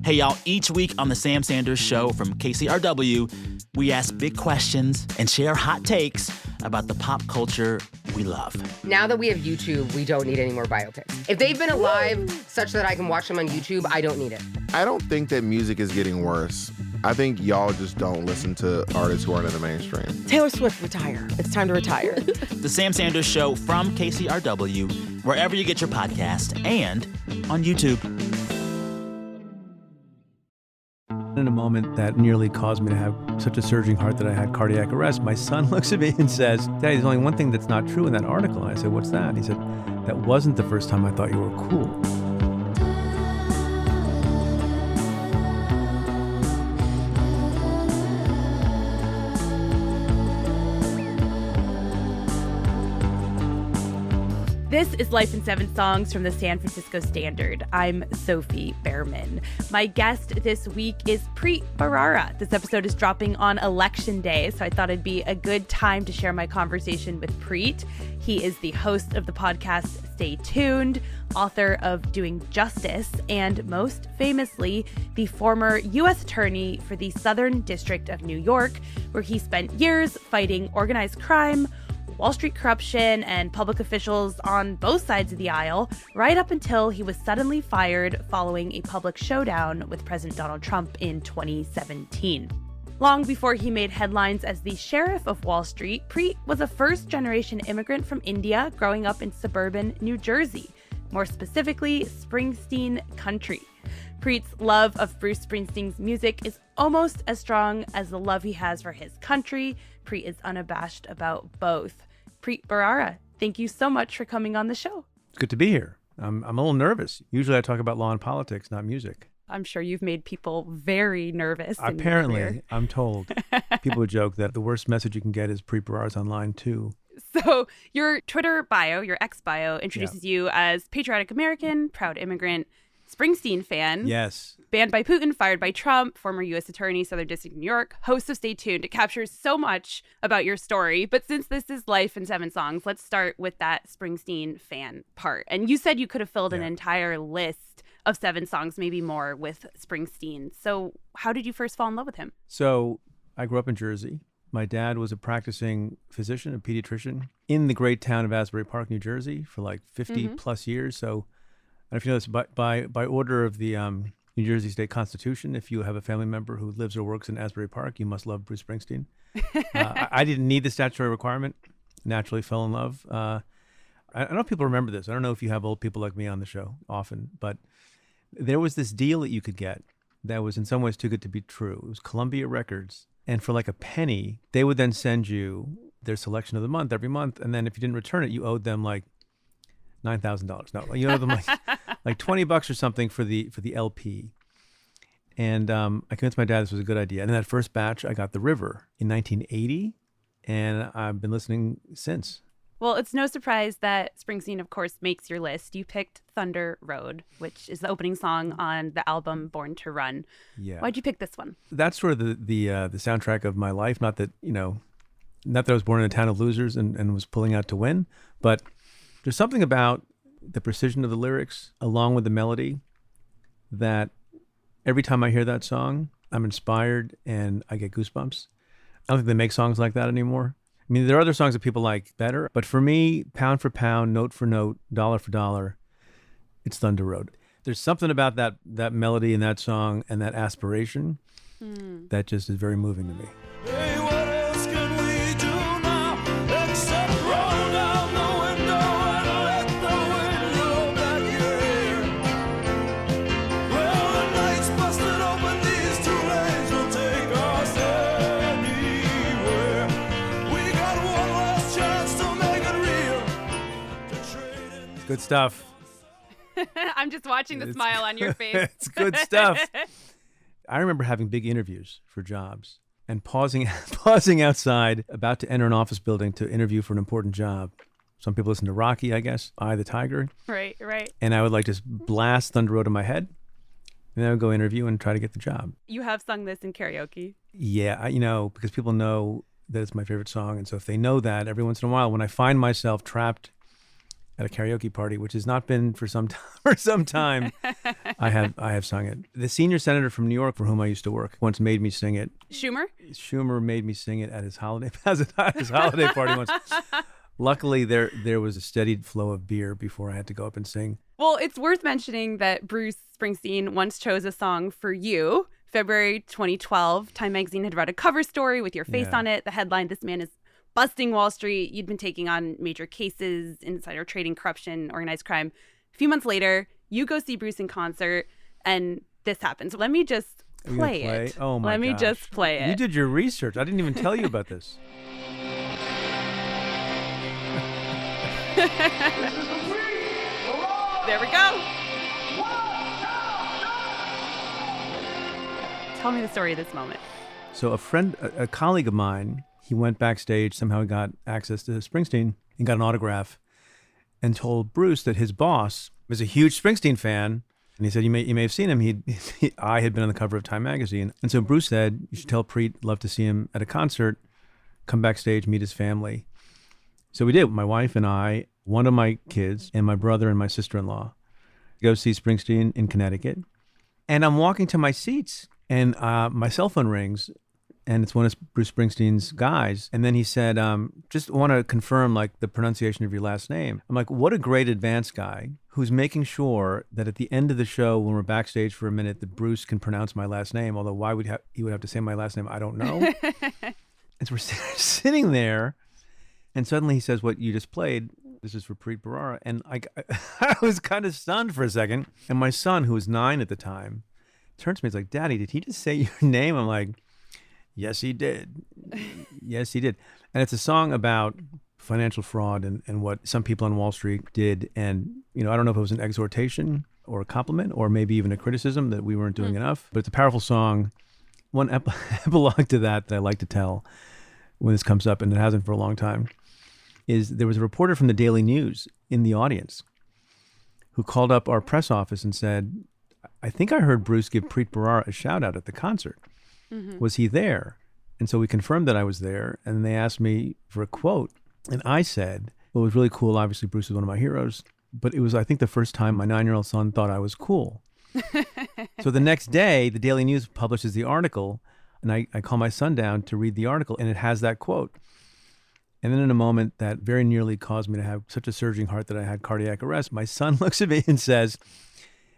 Hey, y'all, each week on The Sam Sanders Show from KCRW, we ask big questions and share hot takes about the pop culture we love. Now that we have YouTube, we don't need any more biopics. If they've been alive such that I can watch them on YouTube, I don't need it. I don't think that music is getting worse. I think y'all just don't listen to artists who aren't in the mainstream. Taylor Swift, retire. It's time to retire. The Sam Sanders Show from KCRW, wherever you get your podcast, and on YouTube. In a moment that nearly caused me to have such a surging heart that I had cardiac arrest, my son looks at me and says, "Daddy, there's only one thing that's not true in that article." And I said, "What's that?" And he said, "That wasn't the first time I thought you were cool." This is Life in 7 Songs from the San Francisco Standard. I'm Sophie Behrman. My guest this week is Preet Bharara. This episode is dropping on Election Day, so I thought it'd be a good time to share my conversation with Preet. He is the host of the podcast Stay Tuned, author of Doing Justice, and most famously, the former U.S. Attorney for the Southern District of New York, where he spent years fighting organized crime, Wall Street corruption, and public officials on both sides of the aisle, right up until he was suddenly fired following a public showdown with President Donald Trump in 2017. Long before he made headlines as the Sheriff of Wall Street, Preet was a first-generation immigrant from India growing up in suburban New Jersey, more specifically, Springsteen country. Preet's love of Bruce Springsteen's music is almost as strong as the love he has for his country. Preet is unabashed about both. Preet Bharara, thank you so much for coming on the show. It's good to be here. I'm a little nervous. Usually I talk about law and politics, not music. I'm sure you've made people very nervous. Apparently, I'm told. People would joke that the worst message you can get is Preet Bharara's online too. So your Twitter bio, your X bio, introduces you as patriotic American, proud immigrant, Springsteen fan. Yes. Banned by Putin, fired by Trump, former U.S. Attorney, Southern District of New York, host of Stay Tuned. It captures so much about your story. But since this is Life in 7 Songs, let's start with that Springsteen fan part. And you said you could have filled an entire list of 7 songs, maybe more, with Springsteen. So how did you first fall in love with him? So I grew up in Jersey. My dad was a practicing physician, a pediatrician, in the great town of Asbury Park, New Jersey, for like 50 plus years. So I don't know if you know this, by order of the New Jersey State Constitution, if you have a family member who lives or works in Asbury Park, you must love Bruce Springsteen. I didn't need the statutory requirement. Naturally fell in love. I don't know if people remember this. I don't know if you have old people like me on the show often, but there was this deal that you could get that was in some ways too good to be true. It was Columbia Records. And for like a penny, they would then send you their selection of the month every month. And then if you didn't return it, you owed them like $9,000. No, you owe them like $20 or something for the LP. And I convinced my dad this was a good idea. And in that first batch, I got The River in 1980, and I've been listening since. Well, it's no surprise that Springsteen, of course, makes your list. You picked Thunder Road, which is the opening song on the album Born to Run. Yeah. Why'd you pick this one? That's sort of the soundtrack of my life. Not that I was born in a town of losers and was pulling out to win, but there's something about the precision of the lyrics along with the melody that every time I hear that song, I'm inspired and I get goosebumps. I don't think they make songs like that anymore. I mean, there are other songs that people like better, but for me, pound for pound, note for note, dollar for dollar, it's Thunder Road. There's something about that melody in that song and that aspiration that just is very moving to me. Hey, what else can we do now except roll down the window and let the wind blow back your hair? Well, the night's busted open, these 2 lanes will take us anywhere. We got one last chance to make it real. To trade in Good stuff. I'm just watching the smile on your face. It's good stuff. I remember having big interviews for jobs and pausing outside, about to enter an office building to interview for an important job. Some people listen to Rocky, I guess, Eye the Tiger. Right. And I would like just blast Thunder Road in my head, and then I would go interview and try to get the job. You have sung this in karaoke. Yeah, because people know that it's my favorite song. And so if they know that, every once in a while, when I find myself trapped at a karaoke party, which has not been for some time. I have sung it. The senior senator from New York, for whom I used to work, once made me sing it. Schumer made me sing it at his holiday party once. Luckily, there was a steady flow of beer before I had to go up and sing. Well, it's worth mentioning that Bruce Springsteen once chose a song for you. February 2012, Time magazine had read a cover story with your face on it. The headline, "This man is busting Wall Street." You'd been taking on major cases, insider trading, corruption, organized crime. A few months later, you go see Bruce in concert, and this happens. Let me just play it. Oh my Let me just play it. You did your research. I didn't even tell you about this. There we go. Tell me the story of this moment. So a colleague of mine, he went backstage, somehow he got access to Springsteen and got an autograph and told Bruce that his boss was a huge Springsteen fan. And he said, you may have seen him. I had been on the cover of Time magazine. And so Bruce said, you should tell Preet, love to see him at a concert, come backstage, meet his family. So we did. My wife and I, one of my kids, and my brother and my sister-in-law go see Springsteen in Connecticut. And I'm walking to my seats and my cell phone rings. And it's one of Bruce Springsteen's guys. And then he said, just want to confirm like the pronunciation of your last name. I'm like, what a great advance guy who's making sure that at the end of the show, when we're backstage for a minute, that Bruce can pronounce my last name. Although why would he would have to say my last name, I don't know. And so we're sitting there. And suddenly he says, what you just played, this is for Preet Bharara. And I was kind of stunned for a second. And my son, who was 9 at the time, turns to me, he's like, Daddy, did he just say your name? I'm like, yes, he did. Yes, he did. And it's a song about financial fraud and what some people on Wall Street did. And, I don't know if it was an exhortation or a compliment or maybe even a criticism that we weren't doing enough. But it's a powerful song. One epilogue to that I like to tell when this comes up, and it hasn't for a long time, is there was a reporter from the Daily News in the audience who called up our press office and said, I think I heard Bruce give Preet Bharara a shout out at the concert. Mm-hmm. Was he there? And so we confirmed that I was there, and they asked me for a quote. And I said, well, it was really cool. Obviously, Bruce is one of my heroes, but it was, I think, the first time my 9-year-old son thought I was cool. So the next day, the Daily News publishes the article, and I call my son down to read the article, and it has that quote. And then in a moment that very nearly caused me to have such a surging heart that I had cardiac arrest, my son looks at me and says,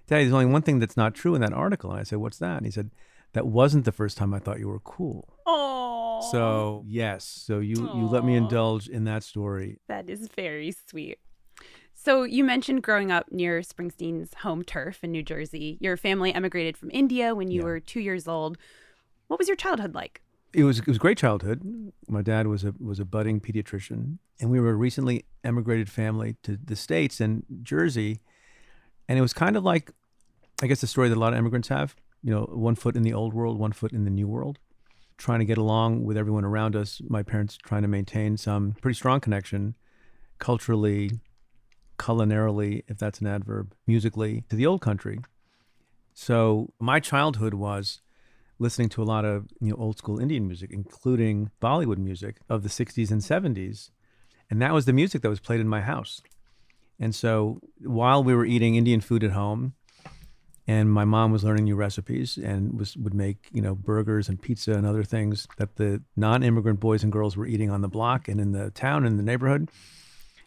Daddy, there's only one thing that's not true in that article. And I said, what's that? And he said, that wasn't the first time I thought you were cool. Oh. So, yes. So you let me indulge in that story. That is very sweet. So you mentioned growing up near Springsteen's home turf in New Jersey. Your family emigrated from India when you were 2 years old. What was your childhood like? It was a great childhood. My dad was a budding pediatrician, and we were a recently emigrated family to the States and Jersey. And it was kind of like, I guess, the story that a lot of immigrants have. One foot in the old world, one foot in the new world, trying to get along with everyone around us. My parents trying to maintain some pretty strong connection culturally, culinarily, if that's an adverb, musically, to the old country. So my childhood was listening to a lot of old school Indian music, including Bollywood music of the 60s and 70s. And that was the music that was played in my house. And so while we were eating Indian food at home, and my mom was learning new recipes and would make, burgers and pizza and other things that the non-immigrant boys and girls were eating on the block and in the town and the neighborhood,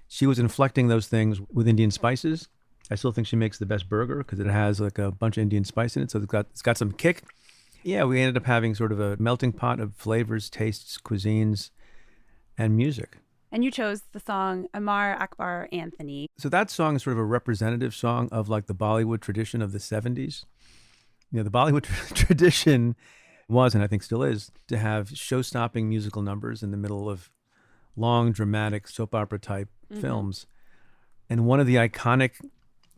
she was inflecting those things with Indian spices. I still think she makes the best burger because it has like a bunch of Indian spice in it. So it's got some kick. Yeah, we ended up having sort of a melting pot of flavors, tastes, cuisines, and music. And you chose the song Amar, Akbar, Anthony. So that song is sort of a representative song of like the Bollywood tradition of the 70s. The Bollywood tradition was, and I think still is, to have show-stopping musical numbers in the middle of long, dramatic soap opera type films. And one of the iconic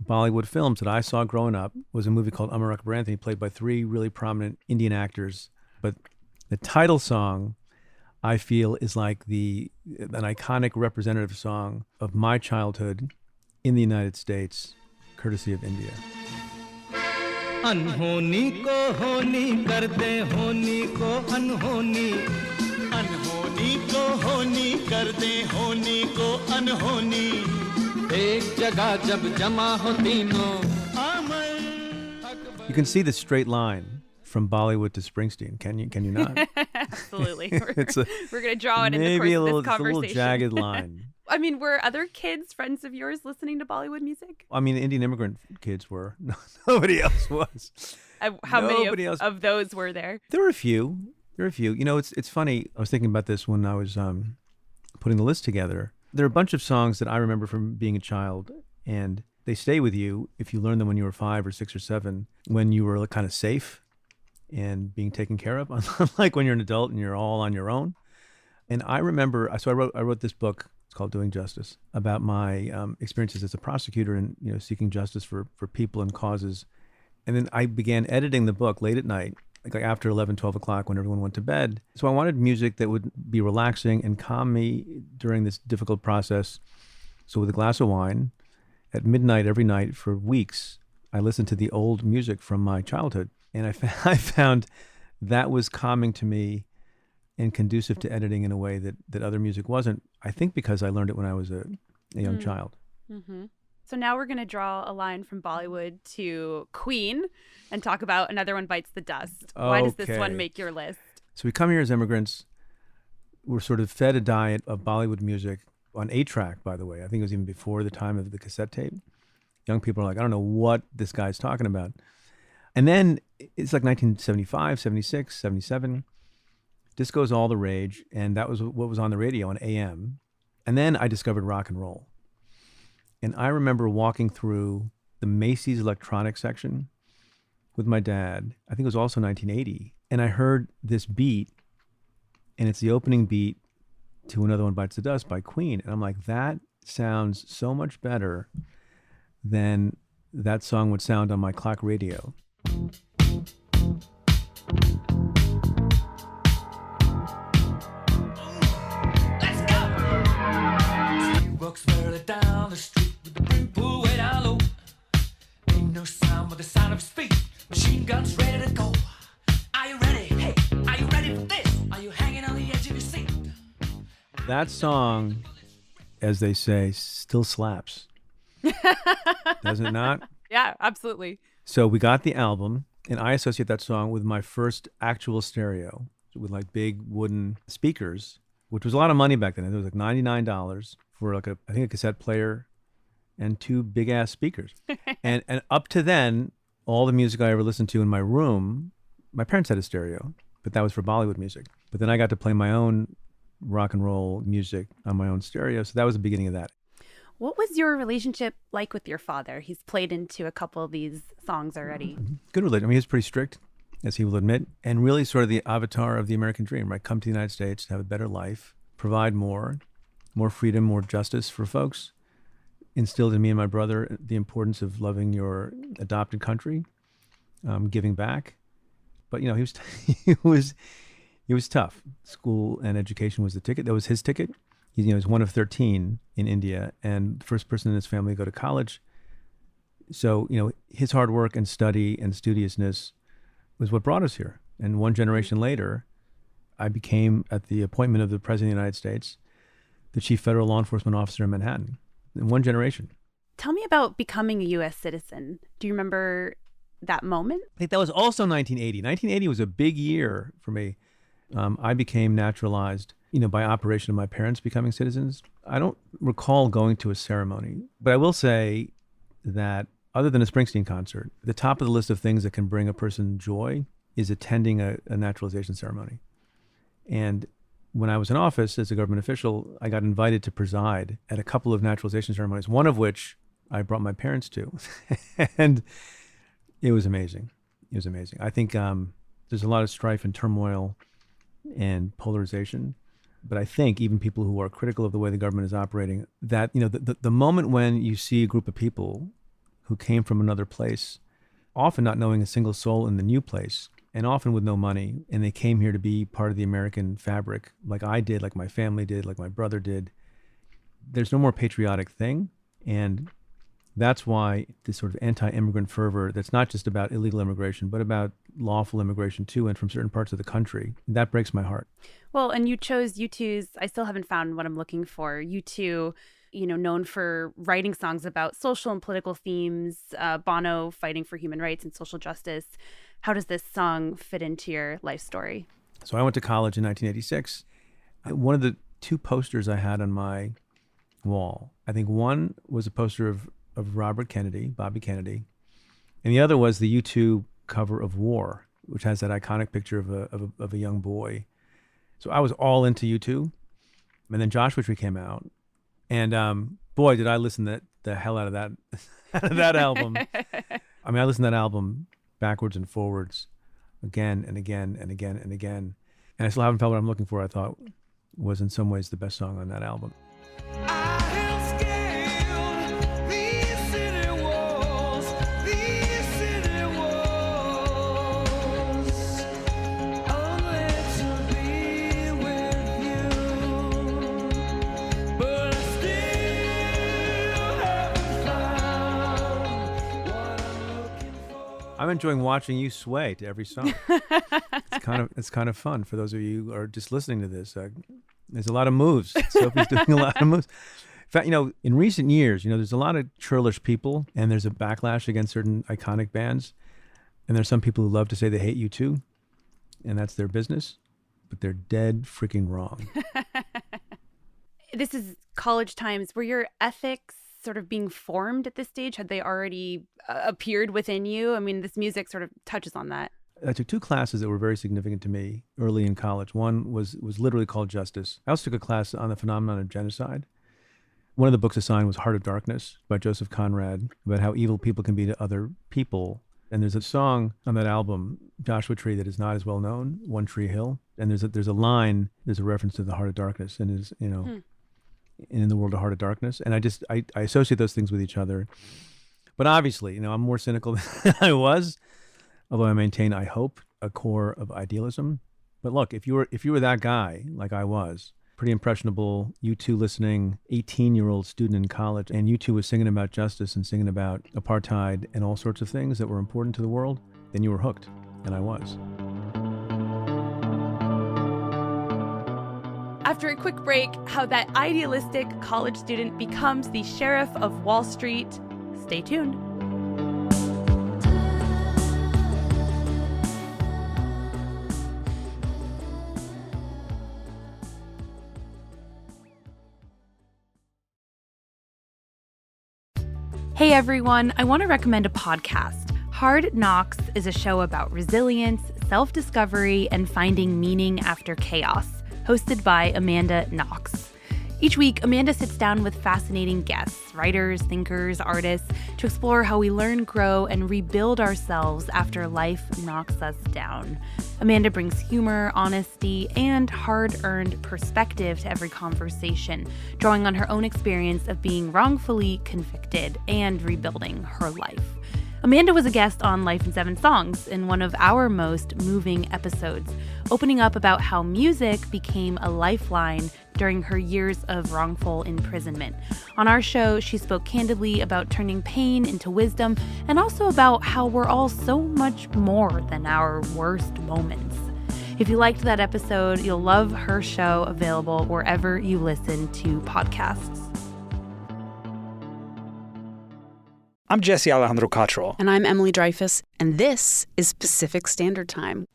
Bollywood films that I saw growing up was a movie called Amar, Akbar, Anthony, played by 3 really prominent Indian actors. But the title song, I feel, is like an iconic representative song of my childhood in the United States, courtesy of India. अनहोनी को होनी कर दे होनी को अनहोनी अनहोनी को होनी कर दे होनी को अनहोनी एक जगह जब जमा हो तीनों You can see the straight line from Bollywood to Springsteen. Can you not? Absolutely. It's We're going to draw it in the maybe course a little, of this just a little conversation. jagged line. I mean, were other kids, friends of yours, listening to Bollywood music? I mean, Indian immigrant kids were. No, nobody else was. How Nobody many else. of those were there? There were a few. You know, it's funny. I was thinking about this when I was putting the list together. There are a bunch of songs that I remember from being a child, and they stay with you if you learned them when you were 5 or 6 or 7, when you were kind of safe and being taken care of, unlike when you're an adult and you're all on your own. And I remember, so I wrote this book. It's called Doing Justice, about my experiences as a prosecutor and seeking justice for people and causes. And then I began editing the book late at night, like after 11, 12 o'clock when everyone went to bed. So I wanted music that would be relaxing and calm me during this difficult process. So with a glass of wine, at midnight every night for weeks, I listened to the old music from my childhood. And I found that was calming to me and conducive to editing in a way that other music wasn't. I think because I learned it when I was a young child. Mm-hmm. So now we're going to draw a line from Bollywood to Queen and talk about Another One Bites the Dust. Why does this Okay. one make your list? So we come here as immigrants. We're sort of fed a diet of Bollywood music on 8-track, by the way. I think it was even before the time of the cassette tape. Young people are like, I don't know what this guy's talking about. And then it's like 1975, 76, 77. Disco's all the rage, and that was what was on the radio on AM. And then I discovered rock and roll. And I remember walking through the Macy's electronics section with my dad. I think it was also 1980. And I heard this beat, and it's the opening beat to Another One Bites the Dust by Queen. And I'm like, that sounds so much better than that song would sound on my clock radio. Let's go! He walks further down the street with the brim pulled way down low. Ain't no sound but the sound of his feet. Machine guns ready to go. Are you ready? Hey, are you ready for this? Are you hanging on the edge of your seat? That song, as they say, still slaps. Does it not? Yeah, absolutely. So we got the album, and I associate that song with my first actual stereo with like big wooden speakers, which was a lot of money back then. It was like $99 for like I think a cassette player and 2 big ass speakers. and up to then, all the music I ever listened to in my room, my parents had a stereo, but that was for Bollywood music. But then I got to play my own rock and roll music on my own stereo. So that was the beginning of that. What was your relationship like with your father? He's played into a couple of these songs already. Good religion. I mean, he was pretty strict, as he will admit, and really sort of the avatar of the American dream, right? Come to the United States, have a better life, provide more freedom, more justice for folks. Instilled in me and my brother the importance of loving your adopted country, giving back. But he was he was tough. School and education was the ticket. That was his ticket. He was one of 13 in India and the first person in his family to go to college. So, his hard work and study and studiousness was what brought us here. And one generation later, I became, at the appointment of the President of the United States, the chief federal law enforcement officer in Manhattan. In one generation. Tell me about becoming a U.S. citizen. Do you remember that moment? I think that was also 1980. 1980 was a big year for me. I became naturalized, by operation of my parents becoming citizens. I don't recall going to a ceremony, but I will say that other than a Springsteen concert, the top of the list of things that can bring a person joy is attending a naturalization ceremony. And when I was in office as a government official, I got invited to preside at a couple of naturalization ceremonies, one of which I brought my parents to. And it was amazing. It was amazing. I think there's a lot of strife and turmoil and polarization. But I think even people who are critical of the way the government is operating, that, the moment when you see a group of people who came from another place, often not knowing a single soul in the new place, and often with no money, and they came here to be part of the American fabric, like I did, like my family did, like my brother did. There's no more patriotic thing, and that's why this sort of anti-immigrant fervor that's not just about illegal immigration, but about lawful immigration too, and from certain parts of the country, that breaks my heart. Well, and you chose U2's, I still haven't found what I'm looking for, U2 known for writing songs about social and political themes, Bono fighting for human rights and social justice. How does this song fit into your life story? So I went to college in 1986. One of the two posters I had on my wall, I think one was a poster of Robert Kennedy, Bobby Kennedy, and the other was the U2 cover of War, which has that iconic picture of a young boy. So I was all into U2, and then Joshua Tree came out, and boy, did I listen the hell out of that that album. I mean, I listened to that album backwards and forwards, again and again and again and again, and I still haven't found what I'm looking for. I thought was in some ways the best song on that album. I'm enjoying watching you sway to every song. It's kind of fun for those of you who are just listening to this. There's a lot of moves. Sophie's doing a lot of moves. In fact, in recent years, there's a lot of churlish people, and there's a backlash against certain iconic bands. And there's some people who love to say they hate you too, and that's their business, but they're dead freaking wrong. This is college times. Were your ethics sort of being formed at this stage? Had they already appeared within you? I mean, this music sort of touches on that. I took two classes that were very significant to me early in college. One was literally called Justice. I also took a class on the phenomenon of genocide. One of the books assigned was Heart of Darkness by Joseph Conrad, about how evil people can be to other people. And there's a song on that album, Joshua Tree, that is not as well known, One Tree Hill. And there's a line, there's a reference to the Heart of Darkness, and is in the world of Heart of Darkness. And I associate those things with each other. But obviously, I'm more cynical than I was, although I maintain, I hope, a core of idealism. But look, if you were that guy, like I was, pretty impressionable, U2 listening, 18-year-old student in college, and U2 was singing about justice and singing about apartheid and all sorts of things that were important to the world, then you were hooked. And I was. After a quick break, how that idealistic college student becomes the sheriff of Wall Street. Stay tuned. Hey everyone, I want to recommend a podcast. Hard Knocks is a show about resilience, self-discovery, and finding meaning after chaos, hosted by Amanda Knox. Each week, Amanda sits down with fascinating guests, writers, thinkers, artists, to explore how we learn, grow, and rebuild ourselves after life knocks us down. Amanda brings humor, honesty, and hard-earned perspective to every conversation, drawing on her own experience of being wrongfully convicted and rebuilding her life. Amanda was a guest on Life in 7 Songs in one of our most moving episodes, opening up about how music became a lifeline during her years of wrongful imprisonment. On our show, she spoke candidly about turning pain into wisdom and also about how we're all so much more than our worst moments. If you liked that episode, you'll love her show, available wherever you listen to podcasts. I'm Jesse Alejandro Cottrell. And I'm Emily Dreyfus, and this is Pacific Standard Time.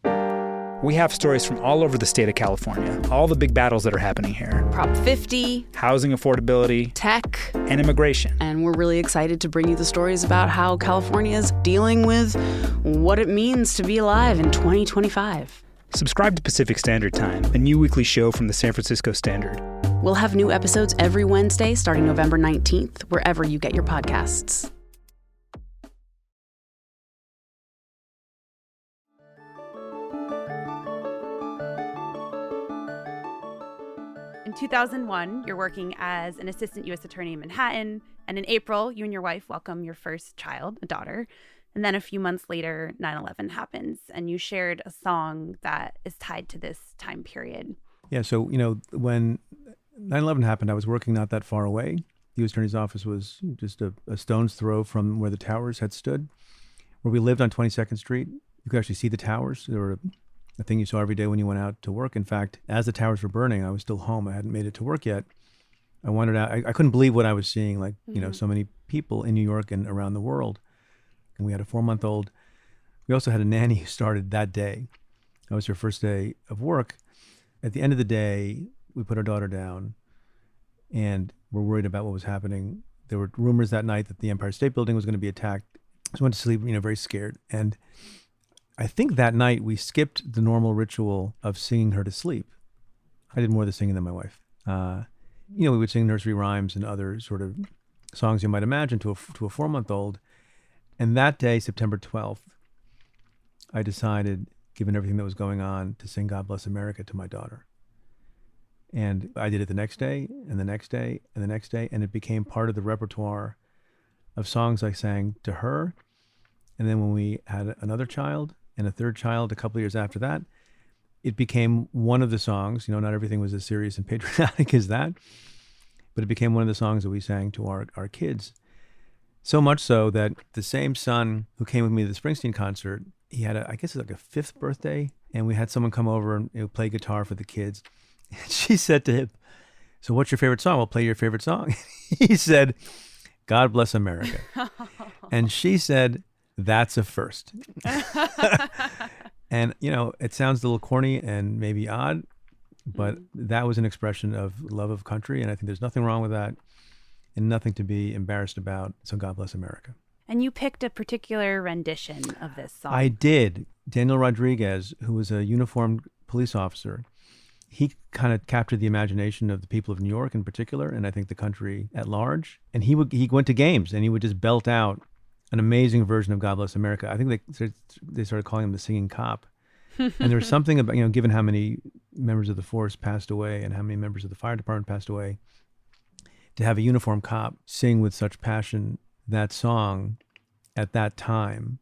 We have stories from all over the state of California, all the big battles that are happening here. Prop 50, housing affordability, tech, and immigration. And we're really excited to bring you the stories about how California is dealing with what it means to be alive in 2025. Subscribe to Pacific Standard Time, a new weekly show from the San Francisco Standard. We'll have new episodes every Wednesday starting November 19th, wherever you get your podcasts. In 2001, you're working as an assistant U.S. attorney in Manhattan. And in April, you and your wife welcome your first child, a daughter. And then a few months later, 9/11 happens. And you shared a song that is tied to this time period. Yeah, so, when 9/11 happened, I was working not that far away. The U.S. Attorney's Office was just a stone's throw from where the towers had stood. Where we lived on 22nd Street, you could actually see the towers. They were a thing you saw every day when you went out to work. In fact, as the towers were burning, I was still home. I hadn't made it to work yet. I wandered out. I couldn't believe what I was seeing, like, you know, so many people in New York and around the world. And we had a 4-month-old. We also had a nanny who started that day. That was her first day of work. At the end of the day, we put our daughter down and we're worried about what was happening. There were rumors that night that the Empire State Building was going to be attacked. So I went to sleep, you know, very scared. And I think that night we skipped the normal ritual of singing her to sleep. I did more of the singing than my wife. You know, we would sing nursery rhymes and other sort of songs you might imagine to a 4-month-old. And that day, September 12th, I decided, given everything that was going on, to sing God Bless America to my daughter. And I did it the next day, and the next day, and the next day, and it became part of the repertoire of songs I sang to her. And then when we had another child and a third child a couple of years after that, it became one of the songs. You know, not everything was as serious and patriotic as that, but it became one of the songs that we sang to our kids. So much so that the same son who came with me to the Springsteen concert, he had I guess it's like a 5th birthday, and we had someone come over and, you know, play guitar for the kids. And she said to him, "So what's your favorite song? We'll play your favorite song." He said, "God Bless America." And she said, "That's a first." And, you know, it sounds a little corny and maybe odd, but that was an expression of love of country. And I think there's nothing wrong with that and nothing to be embarrassed about. So God Bless America. And you picked a particular rendition of this song. I did. Daniel Rodriguez, who was a uniformed police officer, he kind of captured the imagination of the people of New York in particular, and I think the country at large. And he went to games and he would just belt out an amazing version of God Bless America. I think they started calling him the singing cop. And there was something about, you know, given how many members of the force passed away and how many members of the fire department passed away, to have a uniformed cop sing with such passion that song at that time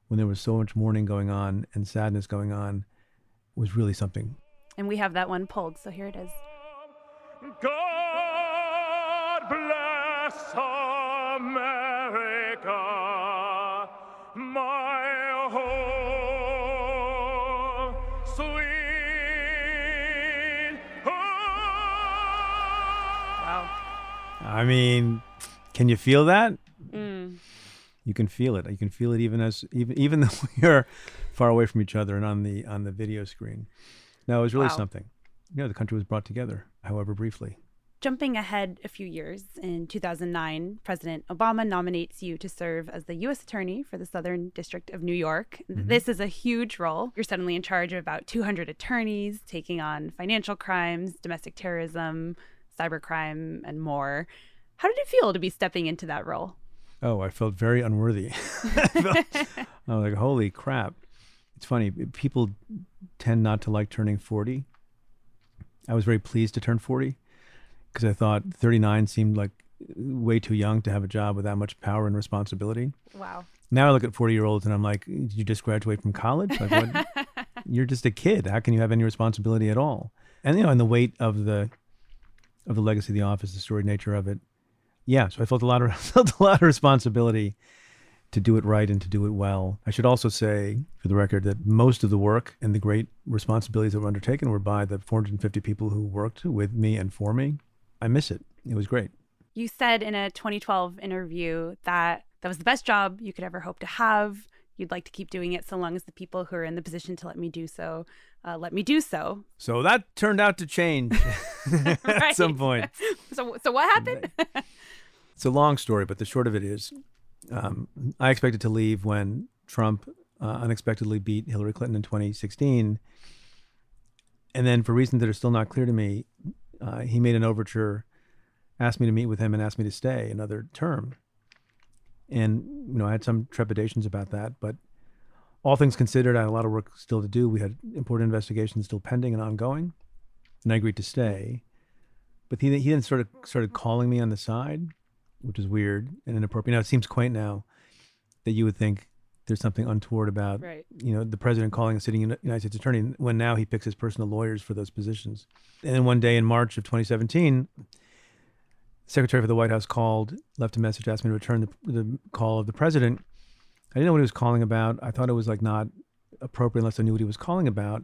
when there was so much mourning going on and sadness going on was really something. And we have that one pulled, so here it is. God bless America, my home, sweet home. Wow. I mean, can you feel that? Mm. You can feel it. You can feel it even though we are far away from each other and on the video screen. No, it was really something. You know, the country was brought together, however briefly. Jumping ahead a few years, in 2009, President Obama nominates you to serve as the U.S. Attorney for the Southern District of New York. Mm-hmm. This is a huge role. You're suddenly in charge of about 200 attorneys, taking on financial crimes, domestic terrorism, cybercrime, and more. How did it feel to be stepping into that role? Oh, I felt very unworthy. I was like, holy crap. It's funny, people tend not to like turning 40. I was very pleased to turn 40 because I thought 39 seemed like way too young to have a job with that much power and responsibility. Wow. Now I look at 40-year-olds and I'm like, did you just graduate from college? Like, what? You're just a kid. How can you have any responsibility at all? And, you know, and the weight of the legacy of the office, the storied nature of it. Yeah, so I felt a lot of responsibility to do it right and to do it well. I should also say, for the record, that most of the work and the great responsibilities that were undertaken were by the 450 people who worked with me and for me. I miss it. It was great. You said in a 2012 interview that was the best job you could ever hope to have. You'd like to keep doing it so long as the people who are in the position to let me do so, let me do so. So that turned out to change at some point. So what happened? It's a long story, but the short of it is, I expected to leave when Trump unexpectedly beat Hillary Clinton in 2016. And then for reasons that are still not clear to me, he made an overture, asked me to meet with him and asked me to stay another term. And, you know, I had some trepidations about that, but all things considered, I had a lot of work still to do. We had important investigations still pending and ongoing, and I agreed to stay. But he then started calling me on the side, which is weird and inappropriate. Now, it seems quaint now that you would think there's something untoward about, you know, the president calling a sitting United States attorney when now he picks his personal lawyers for those positions. And then one day in March of 2017, the Secretary for the White House left a message, asked me to return the call of the president. I didn't know what he was calling about. I thought it was like not appropriate unless I knew what he was calling about.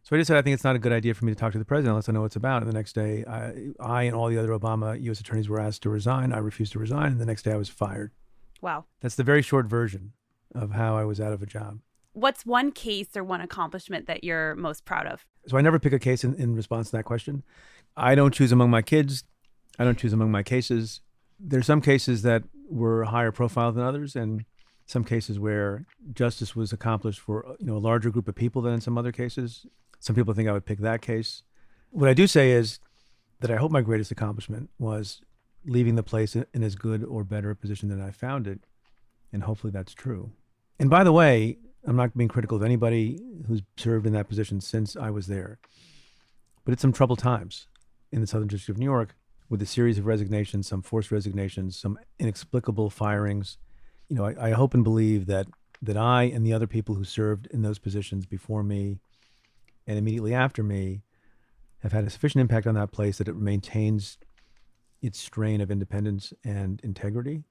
So I just said, I think it's not a good idea for me to talk to the president unless I know what it's about. And the next day, I and all the other Obama U.S. attorneys were asked to resign. I refused to resign. And the next day I was fired. Wow. That's the very short version of how I was out of a job. What's one case or one accomplishment that you're most proud of? So I never pick a case in response to that question. I don't choose among my kids. I don't choose among my cases. There's some cases that were higher profile than others, and some cases where justice was accomplished for a larger group of people than in some other cases. Some people think I would pick that case. What I do say is that I hope my greatest accomplishment was leaving the place in as good or better a position than I found it, and hopefully that's true. And by the way, I'm not being critical of anybody who's served in that position since I was there, but it's some troubled times in the Southern District of New York with a series of resignations, some forced resignations, some inexplicable firings. I hope and believe that I and the other people who served in those positions before me and immediately after me have had a sufficient impact on that place that it maintains its strain of independence and integrity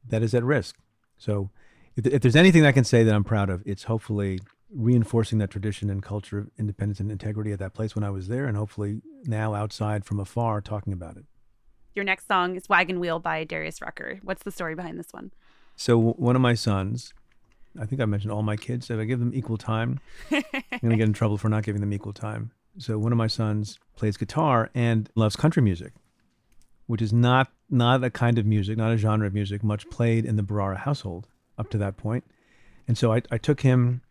that is at risk. So if there's anything I can say that I'm proud of, it's hopefully reinforcing that tradition and culture of independence and integrity at that place when I was there, and hopefully now outside from afar talking about it. Your next song is Wagon Wheel by Darius Rucker. What's the story behind this one? So one of my sons, I think I mentioned all my kids, if I give them equal time, I'm going to get in trouble for not giving them equal time. So one of my sons plays guitar and loves country music, which is not a kind of music, not a genre of music much played in the Bharara household up to that point. And so I took him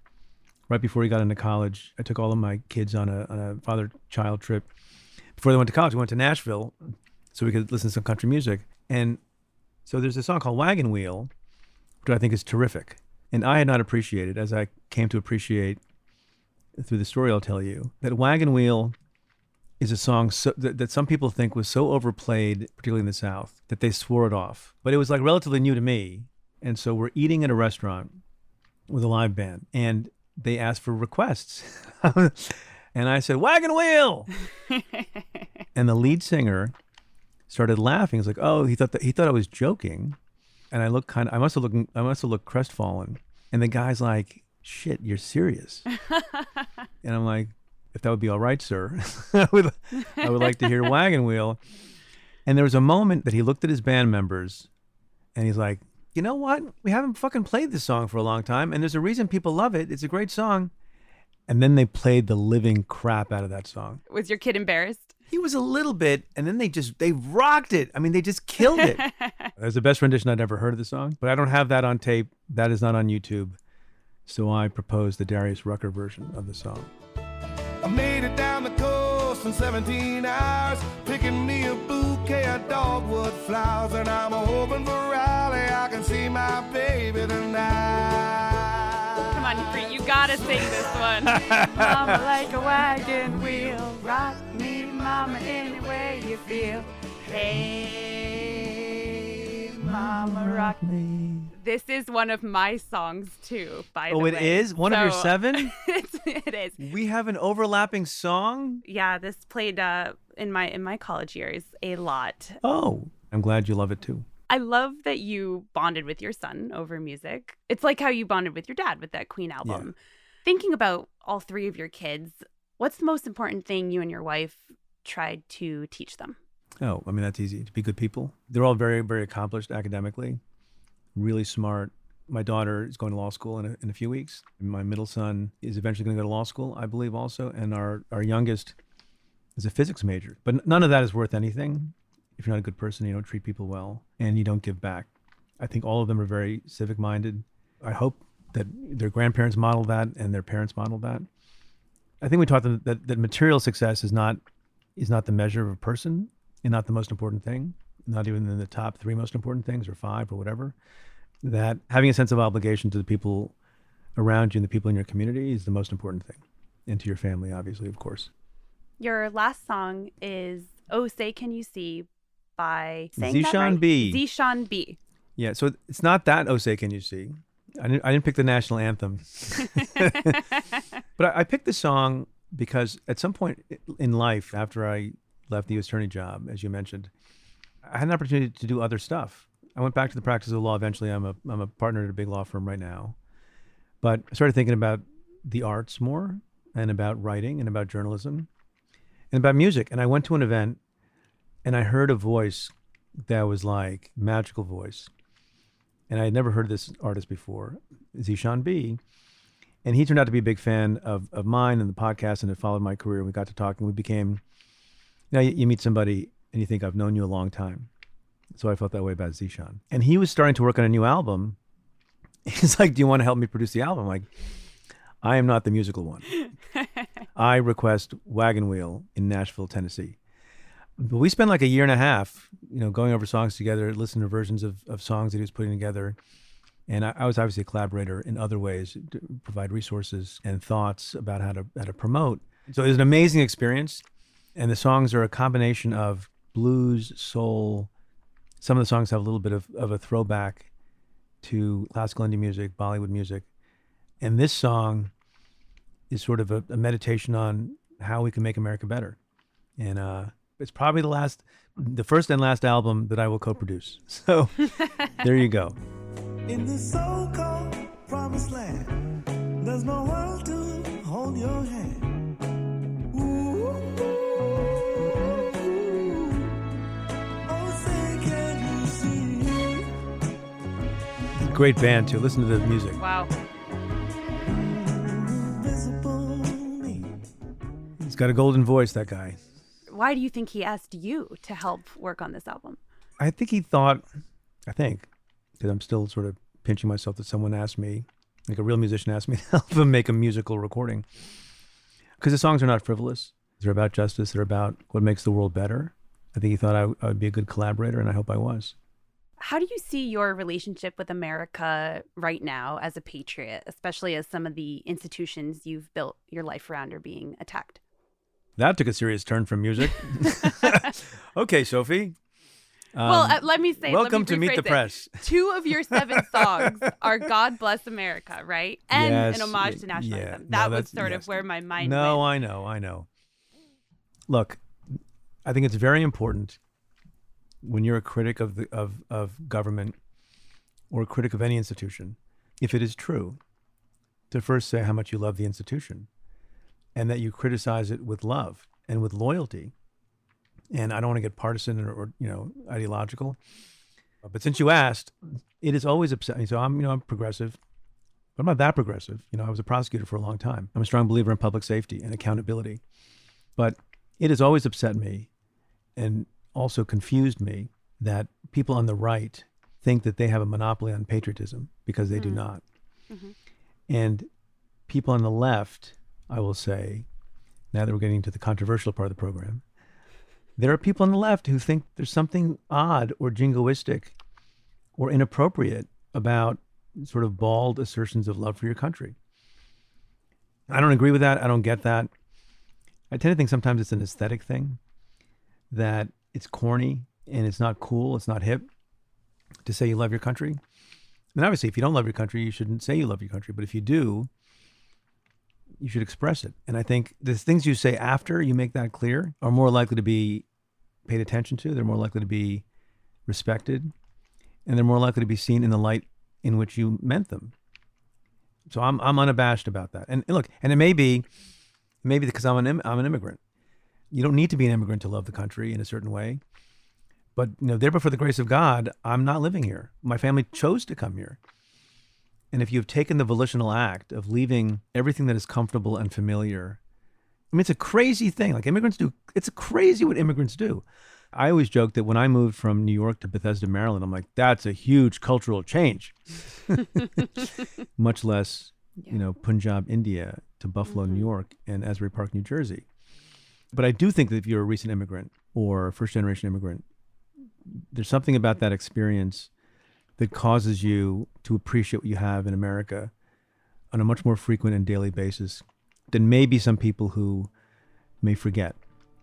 right before he got into college. I took all of my kids on a father-child trip. Before they went to college, we went to Nashville so we could listen to some country music. And so there's a song called Wagon Wheel, which I think is terrific. And I had not appreciated, as I came to appreciate through the story I'll tell you, that Wagon Wheel is a song that some people think was so overplayed, particularly in the South, that they swore it off. But it was like relatively new to me. And so we're eating at a restaurant with a live band, and they asked for requests. And I said, Wagon Wheel! And the lead singer started laughing. He was like, oh, he thought I was joking. And I must have looked crestfallen. And the guy's like, shit, you're serious. And I'm like, if that would be all right, sir, I would like to hear Wagon Wheel. And there was a moment that he looked at his band members and he's like, you know what? We haven't fucking played this song for a long time, and there's a reason people love it. It's a great song. And then they played the living crap out of that song. Was your kid embarrassed? He was a little bit, and then they rocked it. I mean, they just killed it. That was the best rendition I'd ever heard of the song, but I don't have that on tape. That is not on YouTube. So I proposed the Darius Rucker version of the song. I made it down the coast in 17 hours, picking me a bouquet of dogwood flowers, and I'm hoping for Raleigh I can see my baby tonight. Come on, Preet, you gotta sing this one. Mama like a wagon wheel, rock me, mama, any way you feel. Hey, mama, rock me. This is one of my songs too, by the way. Oh, it is? One of your 7? It is. We have an overlapping song? Yeah, this played in my college years a lot. Oh, I'm glad you love it too. I love that you bonded with your son over music. It's like how you bonded with your dad with that Queen album. Yeah. Thinking about all 3 of your kids, what's the most important thing you and your wife tried to teach them? Oh, I mean, that's easy. To be good people. They're all very, very accomplished academically, really smart. My daughter is going to law school in a few weeks. My middle son is eventually going to go to law school, I believe, also. And our youngest is a physics major. But none of that is worth anything. If you're not a good person, you don't treat people well, and you don't give back. I think all of them are very civic-minded. I hope that their grandparents modeled that and their parents modeled that. I think we taught them that material success is not the measure of a person and not the most important thing, not even in the top 3 most important things or 5 or whatever. That having a sense of obligation to the people around you and the people in your community is the most important thing. And to your family, obviously, of course. Your last song is Oh Say Can You See by Zishan B. Zishan B. Yeah, so it's not that Oh Say Can You See. I didn't pick the national anthem. But I picked the song because at some point in life, after I left the U.S. Attorney job, as you mentioned, I had an opportunity to do other stuff. I went back to the practice of law eventually. I'm a partner at a big law firm right now. But I started thinking about the arts more. and about writing and about journalism and about music. And I went to an event and I heard a voice that was like magical voice. And I had never heard this artist before, Zishan B. And he turned out to be a big fan of mine and the podcast, and it followed my career. We got to talking. We became, you meet somebody and you think, I've known you a long time. So I felt that way about Zishan. And he was starting to work on a new album. He's like, do you want to help me produce the album? I'm like, I am not the musical one. I request Wagon Wheel in Nashville, Tennessee. But we spent like a year and a half, going over songs together, listening to versions of songs that he was putting together. And I was obviously a collaborator in other ways to provide resources and thoughts about how to promote. So it was an amazing experience. And the songs are a combination of blues, soul. Some of the songs have a little bit of a throwback to classical Indian music, Bollywood music. And this song is sort of a meditation on how we can make America better. And it's probably the first and last album that I will co-produce. So there you go. In this so-called promised land, there's no world to hold your hand. Ooh, oh, say, can you see? Great band too. Listen to the music. Wow. He's got a golden voice, that guy. Why do you think he asked you to help work on this album? I think, because I'm still sort of pinching myself that someone asked me, like a real musician asked me to help him make a musical recording. Because the songs are not frivolous. They're about justice. They're about what makes the world better. I think he thought I would be a good collaborator, and I hope I was. How do you see your relationship with America right now as a patriot, especially as some of the institutions you've built your life around are being attacked? That took a serious turn from music. Okay, Sophie. Let me say, welcome to Meet the Press. 2 of your 7 songs are God Bless America, right? And yes, an homage to nationalism. Yeah. That was sort of where my mind went. No, I know. Look, I think it's very important when you're a critic of government or a critic of any institution, if it is true, to first say how much you love the institution and that you criticize it with love and with loyalty. And I don't want to get partisan or ideological, but since you asked, it is always upsetting. So I'm progressive, but I'm not that progressive. I was a prosecutor for a long time. I'm a strong believer in public safety and accountability, but it has always upset me and also confused me that people on the right think that they have a monopoly on patriotism because they do not. Mm-hmm. And people on the left, I will say, now that we're getting to the controversial part of the program, there are people on the left who think there's something odd or jingoistic or inappropriate about sort of bald assertions of love for your country. I don't agree with that. I don't get that. I tend to think sometimes it's an aesthetic thing, that it's corny and it's not cool, it's not hip to say you love your country. And obviously, if you don't love your country, you shouldn't say you love your country. But if you do, you should express it. And I think the things you say after you make that clear are more likely to be paid attention to. They're more likely to be respected. And they're more likely to be seen in the light in which you meant them. So I'm unabashed about that. And look, and it may be because I'm an immigrant. You don't need to be an immigrant to love the country in a certain way. But there before the grace of God, I'm not living here. My family chose to come here. And if you've taken the volitional act of leaving everything that is comfortable and familiar, it's a crazy thing. Like immigrants do. It's crazy what immigrants do. I always joke that when I moved from New York to Bethesda, Maryland, I'm like, that's a huge cultural change. Much less, Punjab, India to Buffalo, New York, and Asbury Park, New Jersey. But I do think that if you're a recent immigrant or a first-generation immigrant, there's something about that experience that causes you to appreciate what you have in America on a much more frequent and daily basis than maybe some people who may forget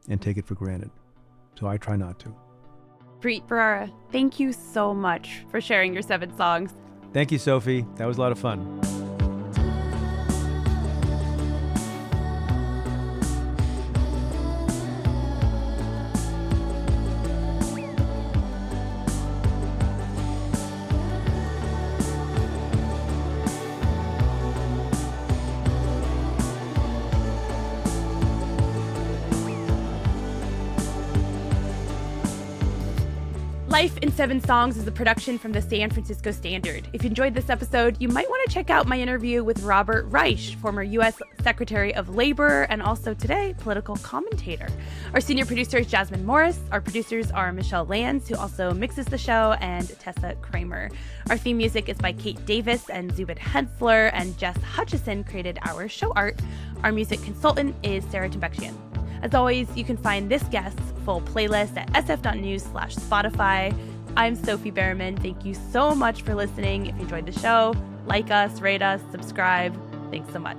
and take it for granted. So I try not to. Preet Bharara, thank you so much for sharing your 7 songs. Thank you, Sophie. That was a lot of fun. Life in 7 Songs is a production from the San Francisco Standard. If you enjoyed this episode, you might want to check out my interview with Robert Reich, former U.S. Secretary of Labor and also today political commentator. Our senior producer is Jasmine Morris. Our producers are Michelle Lands, who also mixes the show, and Tessa Kramer. Our theme music is by Kate Davis and Zubin Hensler, and Jess Hutchison created our show art. Our music consultant is Sarah Tembekshian. As always, you can find this guest's full playlist at sf.news/Spotify. I'm Sophie Behrman. Thank you so much for listening. If you enjoyed the show, like us, rate us, subscribe. Thanks so much.